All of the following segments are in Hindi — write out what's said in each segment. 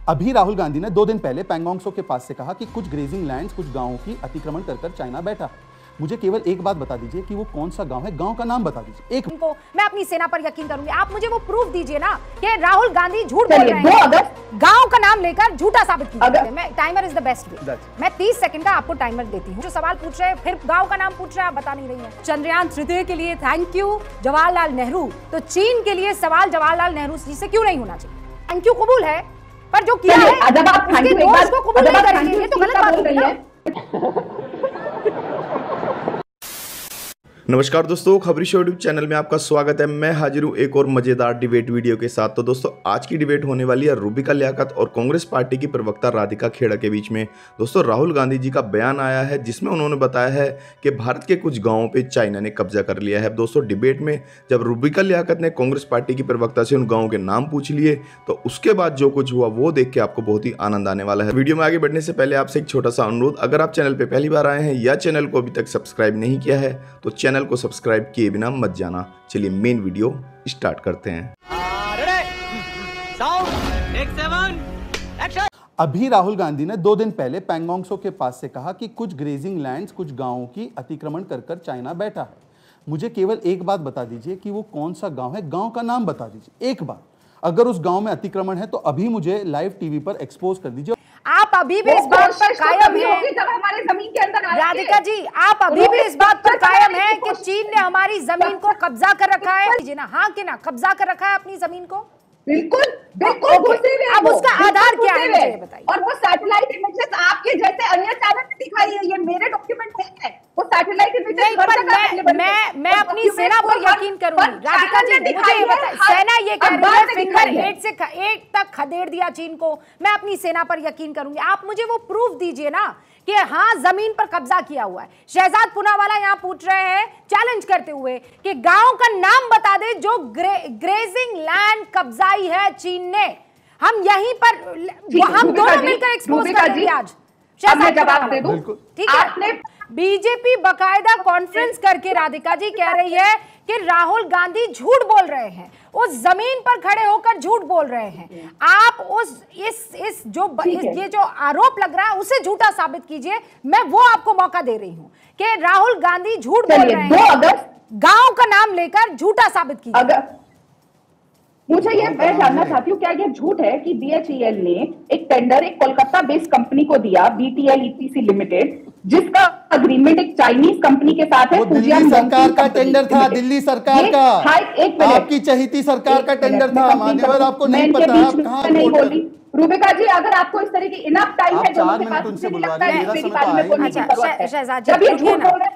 अभी राहुल गांधी ने 2 दिन पहले पैंगोंग त्सो के पास से कहा कि कुछ ग्रेजिंग लैंड्स, कुछ गांवों की अतिक्रमण कर चाइना बैठा। मुझे केवल एक बात बता दीजिए कि वो कौन सा गांव है, गांव का नाम बता दीजिए। एक को मैं अपनी सेना पर यकीन करूंगी। आप मुझे वो प्रूफ दीजिए ना कि राहुल गांधी झूठ बोल रहे हैं, गांव का नाम लेकर झूठा साबित कीजिए। मैं timer is the best way. मैं 30 सेकंड का आपको टाइमर देती हूँ। जो सवाल पूछ रहे हैं फिर गांव का नाम पूछ रहे हैं, आप बता नहीं रही हैं। चंद्रयान 3 के लिए थैंक यू जवाहरलाल नेहरू, तो चीन के लिए सवाल जवाहरलाल नेहरू जी से क्यों नहीं होना चाहिए? थैंक यू कबूल है, पर जो किया है उसके दोस्त को कबूल नहीं करेंगे, ये तो गलत बात हो रही है। नमस्कार दोस्तों, खबरी शो यूट्यूब चैनल में आपका स्वागत है। मैं हाजिर हूँ एक और मजेदार डिबेट वीडियो के साथ। तो दोस्तों, आज की डिबेट होने वाली है रूबिका लियाकत और कांग्रेस पार्टी की प्रवक्ता राधिका खेड़ा के बीच में। दोस्तों, राहुल गांधी जी का बयान आया है जिसमें उन्होंने बताया है कि भारत के कुछ गांवों पे चाइना ने कब्जा कर लिया है। दोस्तों, डिबेट में जब रूबिका लियाकत ने कांग्रेस पार्टी की प्रवक्ता से उन गाँवों के नाम पूछ लिए तो उसके बाद जो कुछ हुआ वो देख के आपको बहुत ही आनंद आने वाला है। वीडियो में आगे बढ़ने से पहले आपसे एक छोटा सा अनुरोध, अगर आप चैनल पर पहली बार आए हैं या चैनल को अभी तक सब्सक्राइब नहीं किया है तो चैनल को सब्सक्राइब किए बिना मत जाना। चलिए मेन वीडियो स्टार्ट करते हैं। अभी राहुल गांधी ने 2 दिन पहले पैंगोंग त्सो के पास से कहा कि कुछ ग्रेजिंग लैंड्स, कुछ गांवों की अतिक्रमण कर चाइना बैठा है। मुझे केवल एक बात बता दीजिए कि वो कौन सा गांव है, गांव का नाम बता दीजिए। एक बात, अगर उस गांव में अतिक्रमण है तो अभी मुझे लाइव टीवी पर एक्सपोज कर दीजिए। आप अभी भी इस बात पर कायम हैं जब हमारे जमीन के अंदर राधिका जी, आप अभी भी इस बात पर कायम हैं कि चीन ने हमारी जमीन को कब्जा कर रखा है? जी ना, हाँ कि ना, कब्जा कर रखा है अपनी जमीन को? बिल्कुल बिल्कुल। अब उसका आधार क्या है मुझे बताइए। और वो सैटेलाइट इमेजेस आपके जैसे अन्य चैनल पे दिखाई है, ये मेरे डॉक्यूमेंट नहीं है। वो सैटेलाइट इमेजेस मैं अपनी सेना पर यकीन करूंगी। राधिका जी मुझे ये बताइए, सेना ये कह रही है फिंगर 8 से 1 तक खदेड़ दिया चीन को। मैं अपनी सेना पर यकीन करूंगी। आप मुझे वो प्रूफ दीजिए ना कि हाँ जमीन पर कब्जा किया हुआ है। शहजाद पूनावाला यहाँ पूछ रहे हैं चैलेंज करते हुए कि गांव का नाम बता दे जो ग्रेजिंग लैंड कब्जाई है चीन ने। हम यहीं पर हम दोनों मिलकर एक्सपोज करेंगे आज। शहजाद जवाब दे दूं, ठीक है? बीजेपी बकायदा कॉन्फ्रेंस करके राधिका जी कह रही है कि राहुल गांधी झूठ बोल रहे हैं, उस जमीन पर खड़े होकर झूठ बोल रहे हैं। आप ये जो आरोप लग रहा है उसे झूठा साबित कीजिए। मैं वो आपको मौका दे रही हूं कि राहुल गांधी झूठ बोल रहे हैं, गांव का नाम लेकर झूठा साबित कीजिए। मुझे ये मैं जानना चाहती हूँ, क्या ये झूठ है कि बीएचईएल ने एक टेंडर एक कोलकाता बेस्ड कंपनी को दिया, बीटीएल ईपीसी लिमिटेड, जिसका अग्रीमेंट एक चाइनीज कंपनी के साथ है? वो दिल्ली सरकार का टेंडर था, दिल्ली सरकार का, आपकी चहेती सरकार का टेंडर था। मान्यवर, आपको नहीं पता? आप कहाँ नहीं बोली? रूबिका जी, अगर आपको इस तरह की इनफ टाइम है, 4 मिनट उनसे बुलवा लीजिए, मेरा समय तो आएगा। शहजाद जी,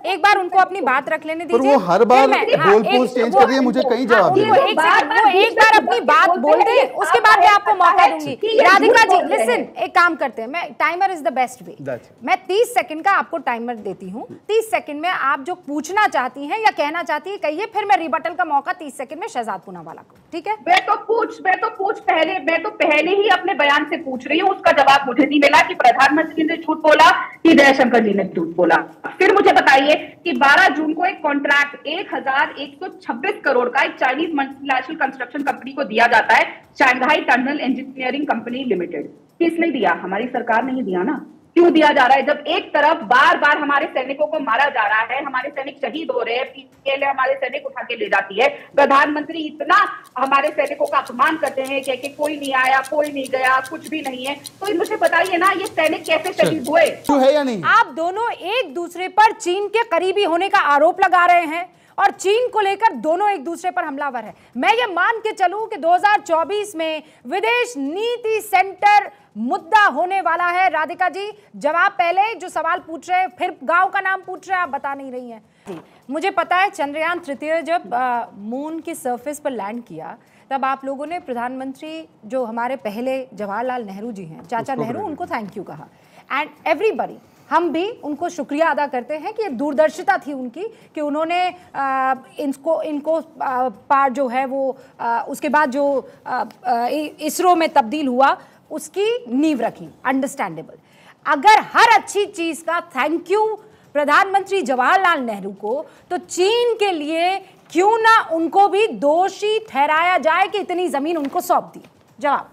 एक बार उनको अपनी बात रख लेने दीजिए। वो हर बार गोल पोस्ट चेंज कर रही है, मुझे कहीं जवाब नहीं। वो एक बार अपनी बात बोल दे, उसके बाद मैं आपको मौका दूंगी। राधिका जी लिसन, एक काम करते हैं, मैं timer is the best way. मैं 30 सेकंड का आपको टाइमर देती हूँ। 30 सेकंड में आप जो पूछना चाहती हैं या कहना चाहती है कहिए, फिर मैं रिबटल का मौका 30 सेकंड में शहजाद पूनावाला को, ठीक है? मैं तो पहले ही अपने बयान से पूछ रही हूँ, उसका जवाब मुझे नहीं मिला कि प्रधानमंत्री ने झूठ बोला कि जयशंकर जी ने झूठ बोला। फिर मुझे बताइए कि 12 जून को एक कॉन्ट्रैक्ट 1126 करोड़ का एक चाइनीज मल्टीनेशनल कंस्ट्रक्शन कंपनी को दिया जाता है, Shanghai tunnel engineering company limited. किसने दिया? हमारी सरकार ने ही दिया ना। क्यों दिया जा रहा है? जब एक तरफ बार बार हमारे सैनिकों को मारा जा रहा है, हमारे सैनिक शहीद हो रहे हैं, पीएलए हमारे सैनिक उठा के ले जाती है, प्रधानमंत्री इतना हमारे सैनिकों का अपमान करते हैं कि कोई नहीं आया, कोई नहीं गया, कुछ भी नहीं है। तो मुझे बताइए ना, ये सैनिक कैसे शहीद हुए? है या नहीं? आप दोनों एक दूसरे पर चीन के करीबी होने का आरोप लगा रहे हैं और चीन को लेकर दोनों एक दूसरे पर हमलावर है। मैं ये मान के चलूं कि 2024 में विदेश नीति सेंटर मुद्दा होने वाला है। राधिका जी, जवाब पहले जो सवाल पूछ रहे हैं, फिर गांव का नाम पूछ रहे हैं, आप बता नहीं रही हैं। जी, मुझे पता है चंद्रयान 3 जब मून के सरफेस पर लैंड किया तब आप लोगों ने प्रधानमंत्री जो हमारे पहले जवाहरलाल नेहरू जी हैं, चाचा नेहरू, उनको थैंक यू कहा। एंड एवरीबडी, हम भी उनको शुक्रिया अदा करते हैं कि दूरदर्शिता थी उनकी कि उन्होंने इनको पार जो है वो उसके बाद जो इसरो में तब्दील हुआ उसकी नींव रखी। अंडरस्टैंडेबल। अगर हर अच्छी चीज का थैंक यू प्रधानमंत्री जवाहरलाल नेहरू को, तो चीन के लिए क्यों ना उनको भी दोषी ठहराया जाए कि इतनी जमीन उनको सौंप दी? जवाब।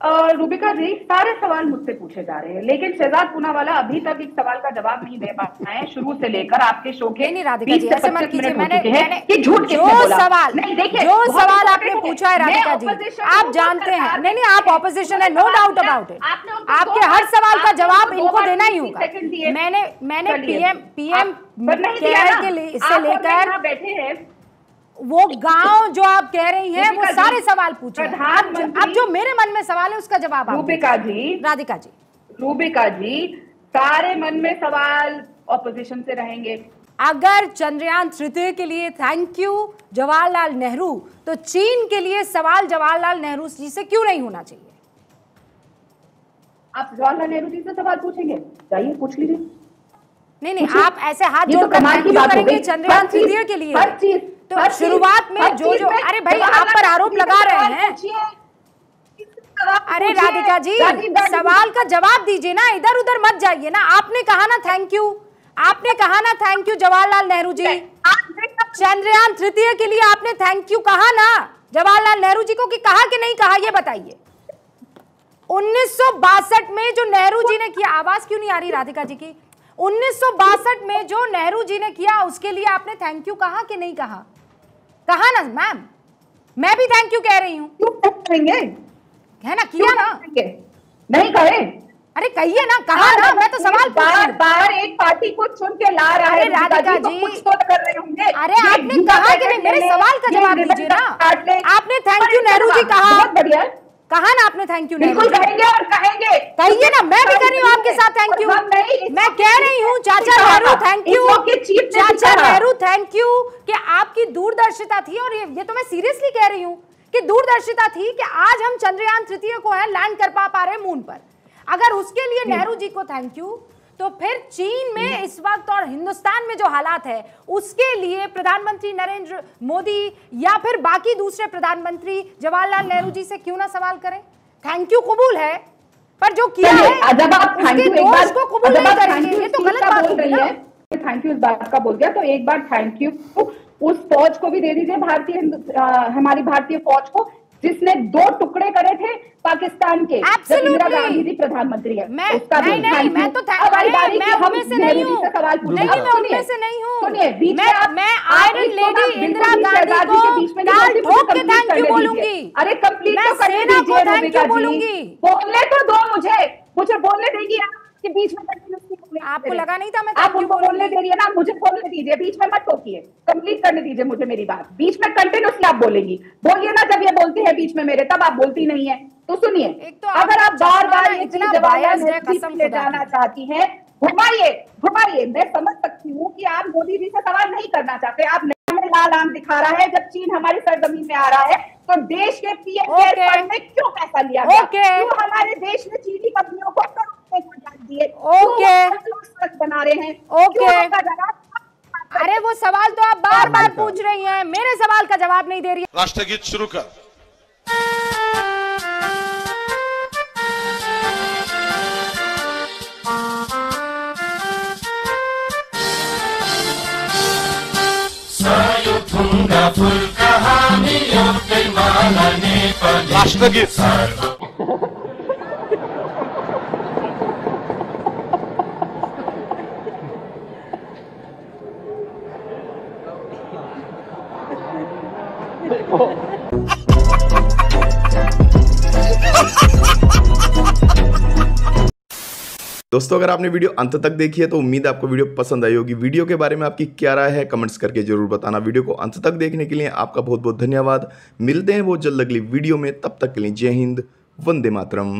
रूबिका जी, सारे सवाल मुझसे पूछे जा रहे हैं, लेकिन शहजाद पूनावाला अभी तक एक सवाल का जवाब नहीं दे पाए हैं। शुरू से लेकर आपके शो के नहीं राधिका जी, ऐसे मत कीजिए। मैंने कि झूठ जो सवाल नहीं, देखिए जो सवाल आपने पूछा है राधिका जी, आप जानते हैं, नहीं आप ऑपोजिशन है, नो डाउट अबाउट इट। आपके हर सवाल का जवाब इनको देना ही होगा। मैंने पीएम से लेकर बैठे हैं वो गांव जो आप कह रही हैं वो सारे सवाल पूछे। अब जो मेरे मन में सवाल है उसका जवाब रूबिका जी, रूबिका जी, सारे मन में सवाल ऑपोजिशन से रहेंगे। अगर चंद्रयान तृतीय के लिए थैंक यू जवाहरलाल नेहरू, तो चीन के लिए सवाल जवाहरलाल नेहरू जी से क्यों नहीं होना चाहिए? आप जवाहरलाल नेहरू जी से सवाल पूछेंगे? जाइए पूछ लीजिए। नहीं, आप ऐसे हाथ जोड़कर थैंक यू करेंगे चंद्रयान तृतीय के लिए? हर चीज तो शुरुआत में जो अरे भाई आप पर आरोप लगा रहे हैं। अरे राधिका जी, सवाल का जवाब दीजिए ना, इधर उधर मत जाइए ना। आपने कहा ना थैंक यू, आपने कहा ना थैंक यू जवाहरलाल नेहरू जी। चंद्रयान तृतीय के लिए आपने थैंक यू कहा ना जवाहरलाल नेहरू जी को, कि कहा कि नहीं कहा, ये बताइए। 1962 में जो नेहरू जी ने किया, आवाज क्यों नहीं आ रही राधिका जी की? 1962 में जो नेहरू जी ने किया उसके लिए आपने थैंक यू कहा कि नहीं कहा? कहा ना मैम, मैं भी थैंक यू कह रही हूँ। क्यों कहेंगे? है ना, किया ना? नहीं कहे? अरे कहिए ना, कहा ना। मैं तो सवाल बार एक पार्टी को चुन के ला रहा है राधिका जी, कुछ तो कर रहे होंगे। अरे आपने कहा कि नहीं, मेरे सवाल का जवाब दीजिए ना। आपने थैंक यू नेहरू जी कहा, बहुत बढ़िया, कहा ना आपने थैंक यू नेहरू जी। कहेंगे और कहेंगे, कहिए ना। मैं भी कर रही हूँ आपके साथ थैंक यू। मैं कह रही हूँ चाचा नेहरू थैंक यू, चाचा नेहरू थैंक यू, कि आपकी दूरदर्शिता थी। और ये तो मैं सीरियसली कह रही हूँ कि दूरदर्शिता थी कि आज हम चंद्रयान तृतीय को है लैंड कर पा रहे हैं मून पर। अगर उसके लिए नेहरू जी को थैंक यू, तो फिर चीन में इस वक्त और हिंदुस्तान में जो हालात है उसके लिए प्रधानमंत्री नरेंद्र मोदी या फिर बाकी दूसरे प्रधानमंत्री जवाहरलाल नेहरू जी से क्यों ना सवाल करें? थैंक यू कबूल है, पर जो किया है जब आप उसके दोष को कबूल नहीं करेंगे, ये तो गलत बात हो रही है। थैंक यू इस बात का बोल दिया, तो एक बार थैंक यू उस फौज को भी दे दीजिए, हमारी भारतीय फौज को, जिसने 2 टुकड़े करे थे पाकिस्तान के जब इंदिरा गांधी जी प्रधानमंत्री है। मैं तो मैं उनमें से नहीं हूँ, मैं उनमें से नहीं हूँ। मैं आयरन लेडी इंदिरा गांधी को गाल ठोक के थैंक यू बोलूंगी। अरे कंप्लीट तो करने दीजिए रूबिका जी, बोलने तो दो मुझे बोलने देंगी कि बीच में आपको लगा नहीं था मैं आप उनको बोलने दे रही है ना, मुझे बोलने दीजिए, बीच में मत टोकिए, कंप्लीट करने दीजिए मुझे मेरी बात। बीच में कंटिन्यूअसली आप बोलेंगी, बोलिए ना, जब ये बोलती है बीच में मेरे, तब आप बोलती नहीं है। तो सुनिए, अगर आप बार-बार ये चीज ले जाना चाहती हैं, घुमाइए। मैं समझ सकती हूँ कि आप मोदी जी से सवाल नहीं करना चाहते, आप लाल आंख दिखा रहा है। जब चीन हमारी सरजमीन में आ रहा है तो देश के पीएम फंड में क्यों पैसा लिया गया? क्यों हमारे देश में चीनी कंपनियों को दिए? बना रहे हैं? अरे वो सवाल तो आप बार-बार पूछ रही हैं, मेरे सवाल का जवाब नहीं दे रही है। राष्ट्रगीत शुरू कर। राष्ट्रगीत दोस्तों, अगर आपने वीडियो अंत तक देखी है तो उम्मीद है आपको वीडियो पसंद आई होगी। वीडियो के बारे में आपकी क्या राय है कमेंट्स करके जरूर बताना। वीडियो को अंत तक देखने के लिए आपका बहुत बहुत धन्यवाद। मिलते हैं बहुत जल्द अगली वीडियो में, तब तक के लिए जय हिंद, वंदे मातरम।